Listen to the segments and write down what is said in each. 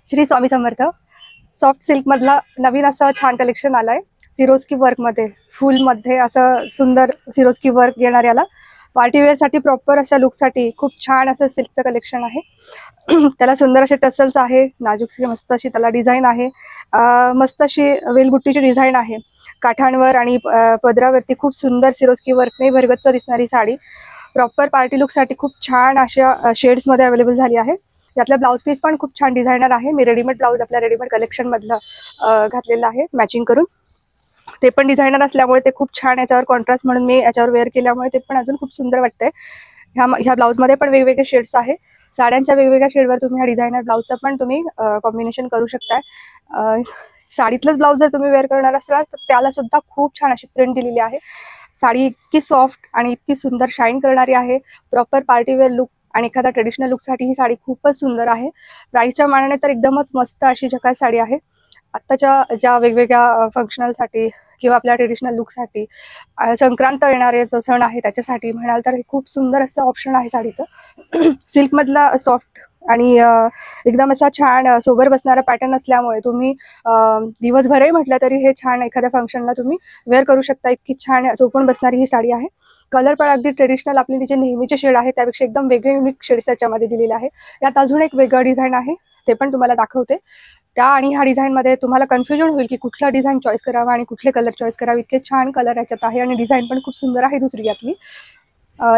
Shri Swami Samarth. Soft silk मधला नवीन असं छान कलेक्शन आलंय. सिरोस्की वर्क मध्ये, फुल मध्ये असं सुंदर सिरोस्की वर्क येणार. याला पार्टी वेअर साठी, प्रॉपर अशा लुक साठी खूप छान असं सिल्कचं कलेक्शन आहे. त्याला सुंदर असे टसल्स आहे, नाजूकशी मस्त अशी त्याला डिझाईन आहे. मस्त अशी वेलबुट्टीची डिझाईन आहे काठांवर आणि पदरावरती. खूप सुंदर सिरोस्की वर्कने भरगच्च दिसणारी साडी प्रॉपर पार्टी लुक साठी खूप छान अशा शेड्स मध्ये अवेलेबल झाली आहे. यातला ब्लाउज पीस पण खूप छान डिझायनर आहे. मी रेडीमेड ब्लाउज आपल्या रेडीमेड कलेक्शन मधलं घातलेलं आहे मॅचिंग करून. ते पण डिझायनर असल्यामुळे ते खूप छान याच्यावर कॉन्ट्रास्ट म्हणून मी याच्यावर वेअर केल्यामुळे ते पण अजून खूप सुंदर वाटतंय. ह्या ब्लाउजमध्ये पण वेगवेगळे शेड्स आहे. साड्यांच्या वेगवेगळ्या शेडवर तुम्ही ह्या डिझायनर ब्लाउजचं पण तुम्ही कॉम्बिनेशन करू शकताय. साडीतलंच ब्लाउज जर तुम्ही वेअर करणार असाल तर त्याला सुद्धा खूप छान अशी प्रिंट दिलेली आहे. साडी इतकी सॉफ्ट आणि इतकी सुंदर शाईन करणारी आहे. प्रॉपर पार्टीवेअर लुक आणि एखादा ट्रेडिशनल लुकसाठी ही साडी खूपच सुंदर आहे. प्राईसच्या मानाने तर एकदमच मस्त अशी झकास साडी आहे. आत्ताच्या ज्या वेगवेगळ्या फंक्शनलसाठी किंवा आपल्या ट्रेडिशनल लुकसाठी, संक्रांत येणारे जो सण आहे त्याच्यासाठी म्हणाल तर हे खूप सुंदर असं ऑप्शन आहे साडीचं. सिल्कमधला सॉफ्ट आणि एकदम असा छान सोबर बसणारा पॅटर्न असल्यामुळे तुम्ही दिवसभरही म्हटलं तरी हे छान एखाद्या फंक्शनला तुम्ही वेअर करू शकता. इतकी छान चोपून बसणारी ही साडी आहे. कलर पण अगदी ट्रेडिशनल आपली जे नेहमीचे शेड आहे त्यापेक्षा एकदम वेगळे युनिक शेड्स याच्यामध्ये दिलेले आहे. यात अजून एक वेगळं डिझाईन आहे, ते पण तुम्हाला दाखवते. त्या आणि ह्या डिझाईनमध्ये तुम्हाला कन्फ्युजन होईल की कुठला डिझाईन चॉईस करावा आणि कुठले कलर चॉईस करावे. इतके छान कलर याच्यात आहे आणि डिझाईन पण खूप सुंदर आहे. दुसरी यातली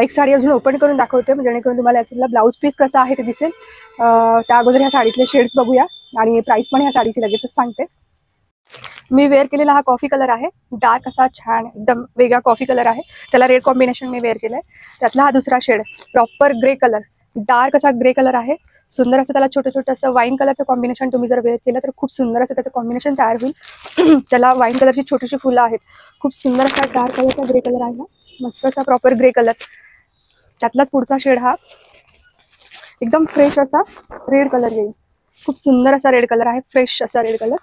एक साडी अजून ओपन करून दाखवते जेणेकरून तुम्हाला यातला ब्लाऊज पीस कसा आहे ते दिसेल. त्या अगोदर ह्या साडीतले शेड्स बघूया आणि प्राइस पण ह्या साडीची लगेचच सांगते. मी वेअर केलेला हा कॉफी कलर आहे. डार्क असा छान एकदम वेगळा कॉफी कलर आहे. त्याला रेड कॉम्बिनेशन मी वेअर केलंय. त्यातला हा दुसरा shade proper grey colour, dark असा ग्रे कलर आहे. सुंदर असं त्याला छोटं छोटं असं वाईन कलरचं कॉम्बिनेशन तुम्ही जर वेअर केलं तर खूप सुंदर असं त्याचं कॉम्बिनेशन तयार होईल. त्याला वाईन कलरची छोटीशी फुलं आहेत. खूप सुंदर असा डार्क कलरचा ग्रे कलर आहे हा. मस्त असा प्रॉपर ग्रे कलर. त्यातलाच पुढचा शेड हा एकदम फ्रेश असा रेड कलर येईल. खूप सुंदर असा रेड कलर आहे, फ्रेश असा रेड कलर.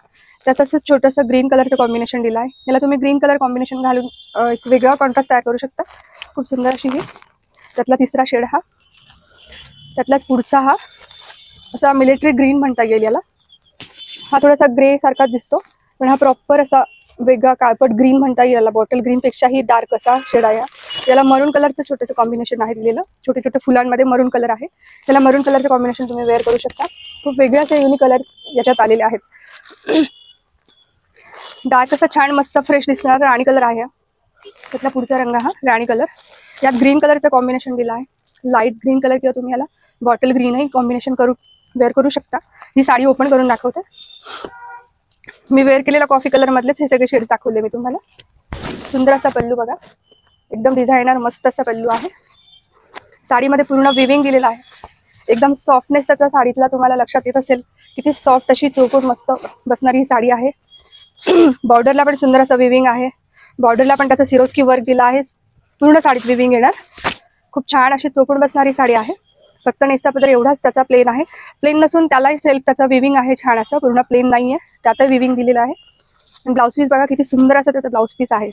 त्याचं असं छोटंसं ग्रीन कलरचं कॉम्बिनेशन दिलं आहे. याला तुम्ही ग्रीन कलर कॉम्बिनेशन घालून एक वेगळा कॉन्ट्रास्ट तयार करू शकता. खूप सुंदर अशी ही. त्यातला तिसरा शेड हा. त्यातलाच पुढचा हा असा मिलिटरी ग्रीन म्हणता येईल याला. हा थोडासा ग्रे सारखा दिसतो पण हा प्रॉपर असा वेगळा काळपट ग्रीन म्हणता येईल याला. बॉटल ग्रीन पेक्षाही डार्क असा शेड आहे. याला मरून कलरचं छोटंसं कॉम्बिनेशन आहे दिलेलं. छोटे छोटे फुलांमध्ये मरून कलर आहे. त्याला मरून कलरचं कॉम्बिनेशन तुम्ही वेअर करू शकता. खूप वेगळे असे युनिक कलर याच्यात आलेले आहेत. डार्क असा छान मस्त फ्रेश दिसणारा राणी कलर आहे. त्यातला पुढचा रंग हा राणी कलर. यात ग्रीन कलरचं कॉम्बिनेशन दिलं आहे. लाईट ग्रीन कलर किंवा तुम्ही याला बॉटल ग्रीनही कॉम्बिनेशन करू वेअर करू शकता. ही साडी ओपन करून दाखवते. मी वेअर केलेला कॉफी कलर मधलेच हे सगळे शेड्स दाखवले मी तुम्हाला. सुंदर असा पल्लू बघा, एकदम डिझायनर मस्त असा पल्लू आहे. साडीमध्ये पूर्ण विविंग दिलेला आहे. एकदम सॉफ्टनेस त्याचा साडीतला तुम्हाला लक्षात येत असेल. किती सॉफ्ट अशी चोपून मस्त बसणारी ही साडी आहे. बॉर्डरला पण सुंदर असं विविंग आहे. बॉर्डरला पण त्याचं सिरोस्की वर्क दिला आहे. पूर्ण साडीत विविंग येणार. खूप छान अशी चोपून बसणारी साडी आहे. फक्त नेसता पदर एवढाच त्याचा प्लेन आहे. प्लेन नसून त्यालाही सेल्फ त्याचा विविंग आहे छान असं. पूर्ण प्लेन नाहीये, त्यातही विविंग दिलेलं आहे. आणि ब्लाऊज पीस बघा किती सुंदर असं त्याचं ब्लाऊज पीस आहे.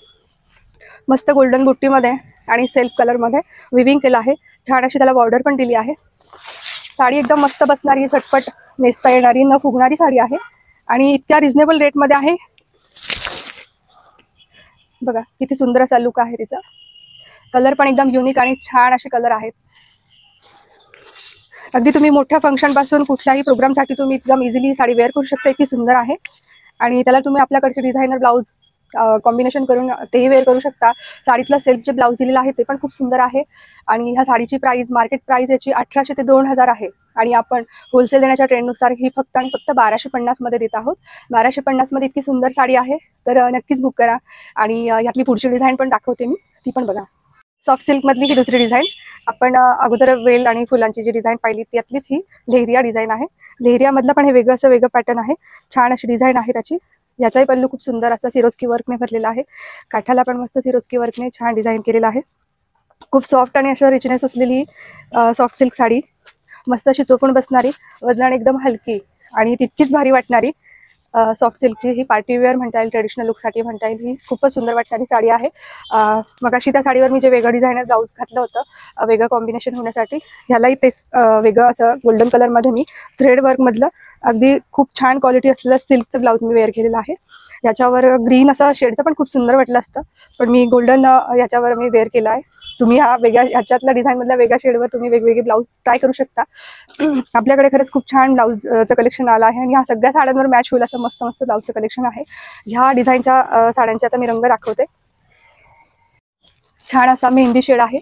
मस्त गोल्डन बुट्टीमध्ये आणि सेल्फ कलरमध्ये विविंग केलं आहे. छान अशी त्याला बॉर्डर पण दिली आहे. साडी एकदम मस्त बसणारी, झटपट नेसता येणारी, न फुगणारी साडी आहे आणि इतक्या रिझनेबल रेटमध्ये आहे. बघा किती सुंदर असा लुक आहे तिचा. कलर पण एकदम युनिक आणि छान असे कलर आहेत. अगदी तुम्ही मोठ्या फंक्शन पासून कुठल्याही प्रोग्रामसाठी तुम्ही एकदम इझिली साडी वेअर करू शकता. इतकी सुंदर आहे आणि त्याला तुम्ही आपल्याकडचे डिझायनर ब्लाऊज कॉम्बिनेशन करून तेही वेअर करू शकता. साडीतला सेल्फ जे ब्लाऊज दिलेला आहे ते पण खूप सुंदर आहे. आणि ह्या साडीची प्राइस, मार्केट प्राइस याची 1800 ते 2000 आहे आणि आपण होलसेल देण्याच्या ट्रेंडनुसार ही फक्त आणि फक्त 1250 मध्ये देत आहोत. 1250 मध्ये इतकी सुंदर साडी आहे तर नक्कीच बुक करा. आणि यातली पुढची डिझाईन पण दाखवते मी, ती पण बघा. सॉफ्ट सिल्क मधली ही दुसरी डिझाईन. आपण अगोदर वेल आणि फुलांची जी डिझाईन पाहिली त्यातलीच ही लेहरिया डिझाईन आहे. लेहरियामधलं पण हे वेगळं असं वेगळं पॅटर्न आहे. छान अशी डिझाईन आहे त्याची. याचाही पल्लू खूप सुंदर असा सिरोस्की वर्कने भरलेला आहे. काठाला पण मस्त सिरोस्की वर्कने छान डिझाईन केलेला आहे. खूप सॉफ्ट आणि अशा रिचनेस असलेली सॉफ्ट सिल्क साडी. मस्त अशी चोपून बसणारी, वजनाने एकदम हलकी आणि तितकीच भारी वाटणारी सॉफ्ट सिल्कची ही पार्टीवेअर म्हणता येईल, ट्रेडिशनल लुकसाठी म्हणता येईल. ही खूपच सुंदर वाटणारी साडी आहे. मगाशी त्या साडीवर मी जे वेगळं डिझायनर ब्लाऊज घातलं होतं, वेगळं कॉम्बिनेशन होण्यासाठी, ह्यालाही तेच वेगळं असं गोल्डन कलरमध्ये मी थ्रेड वर्कमधलं अगदी खूप छान क्वालिटी असलेलं सिल्कचं ब्लाऊज मी वेअर केलेलं आहे. याच्यावर ग्रीन असं शेडचं पण खूप सुंदर वाटलं असतं, पण मी गोल्डन याच्यावर मी वेअर केलं आहे. तुम्ही हा वेगळ्या ह्याच्यातल्या डिझाईनमधल्या वेगळ्या शेडवर तुम्ही वेगवेगळे ब्लाऊज ट्राय करू शकता. आपल्याकडे खरंच खूप छान ब्लाऊजचं कलेक्शन आलं आहे आणि ह्या सगळ्या साड्यांवर मॅच होईल असं मस्त मस्त ब्लाऊजचं कलेक्शन आहे. ह्या डिझाईनच्या साड्यांचे आता मी रंग दाखवते. छान असा मेहंदी शेड आहे,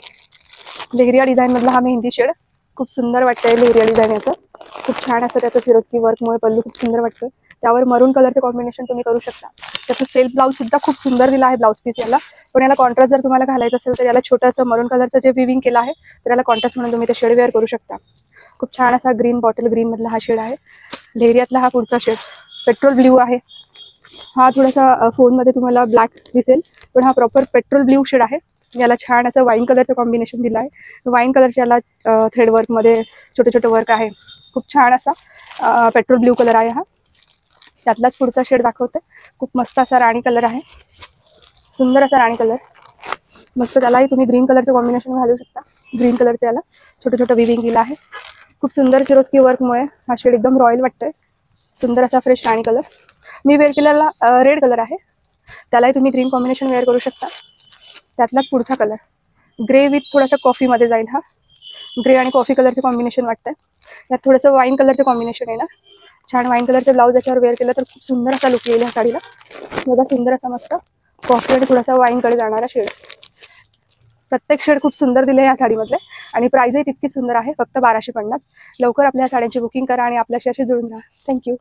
लेहरिया डिझाईनमधला हा मेहंदी शेड खूप सुंदर वाटतंय. लेहरिया डिझाईन याचं खूप छान असं त्याचं सिरोस्की वर्कमुळे पल्लू खूप सुंदर वाटतं. त्यावर मरून कलरचं कॉम्बिनेशन तुम्ही करू शकता. त्याचं सेल्फ ब्लाऊज सुद्धा खूप सुंदर दिला आहे ब्लाऊज पीस याला. पण याला कॉन्ट्रास्ट जर तुम्हाला घालायचं असेल तर याला छोटंसं मरून कलरचं जे विविंग केलं आहे तर याला कॉन्ट्रास्ट म्हणून तुम्ही ते शेड वेअर करू शकता. खूप छान असा ग्रीन बॉटल ग्रीन मधला हा शेड आहे. लेहरियातला हा पुढचा शेड पेट्रोल ब्ल्यू आहे. हा थोडासा फोनमध्ये तुम्हाला ब्लॅक दिसेल, पण हा प्रॉपर पेट्रोल ब्ल्यू शेड आहे. याला छान असं वाईन कलरचं कॉम्बिनेशन दिलं आहे. वाईन कलरच्या याला थ्रेड वर्कमध्ये छोटे छोटे वर्क आहे. खूप छान असा पेट्रोल ब्ल्यू कलर आहे हा. त्यातलाच पुढचा शेड दाखवते. खूप मस्त असा राणी कलर आहे, सुंदर असा राणी कलर. मस्त त्यालाही तुम्ही ग्रीन कलरचं कॉम्बिनेशन घालू शकता. ग्रीन कलरचं याला छोटं छोटं विविंग केलं आहे. खूप सुंदर सिरोस्की वर्कमुळे हा शेड एकदम रॉयल वाटतोय. सुंदर असा फ्रेश राणी कलर. मी वेअर केलेला रेड कलर आहे, त्यालाही तुम्ही ग्रीन कॉम्बिनेशन वेअर करू शकता. त्यातलाच पुढचा कलर ग्रे विथ थोडासा कॉफीमध्ये जाईल. हा ग्रे आणि कॉफी कलरचे कॉम्बिनेशन वाटतंय. त्यात थोडंसं वाईन कलरचं कॉम्बिनेशन आहे ना. छान वाईन कलरचं ब्लाऊज याच्यावर वेअर केलं तर खूप सुंदर असा लुक येईल ह्या साडीला. बघा सुंदर असा मस्त कॉफी आणि थोडासा वाईनकडे जाणारा शेड. प्रत्येक शेड खूप सुंदर दिले या साडीमधले आणि प्राइसही तितकी सुंदर आहे, फक्त 1250. लवकर आपल्या साड्यांची बुकिंग करा आणि आपल्याशी अशी जुळून राहा. थँक्यू.